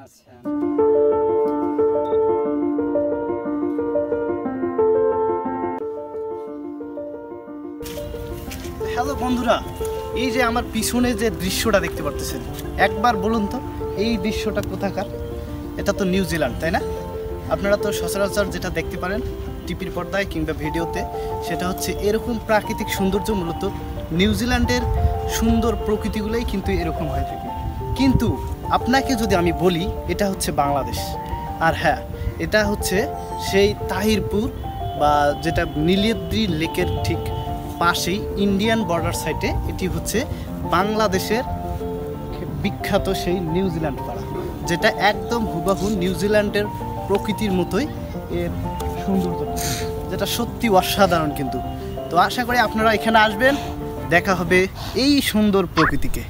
আচ্ছা হ্যালো বন্ধুরা, এই যে আমার পিছনে যে দৃশ্যটা দেখতে পারতেছেন, একবার বলুন তো এই দৃশ্যটা কোথাকার? এটা তো নিউজিল্যান্ড, তাই না? আপনারা তো সচরাচর যেটা দেখতে পারেন টিভির পর্দায় কিংবা ভিডিওতে, সেটা হচ্ছে এরকম প্রাকৃতিক সৌন্দর্য। মূলত নিউজিল্যান্ডের সুন্দর প্রকৃতিগুলোই কিন্তু এরকম হয়ে থাকে। কিন্তু আপনাকে যদি আমি বলি এটা হচ্ছে বাংলাদেশ, আর হ্যাঁ, এটা হচ্ছে সেই তাহিরপুর বা যেটা নীলাদ্রি লেকের ঠিক পাশেই ইন্ডিয়ান বর্ডার সাইডে এটি হচ্ছে বাংলাদেশের বিখ্যাত সেই নিউজিল্যান্ড পাড়া, যেটা একদম হুবহু নিউজিল্যান্ডের প্রকৃতির মতোই এর সৌন্দর্য, যেটা সত্যি অসাধারণ। কিন্তু তো আশা করি আপনারা এখানে আসবেন, দেখা হবে এই সুন্দর প্রকৃতিকে।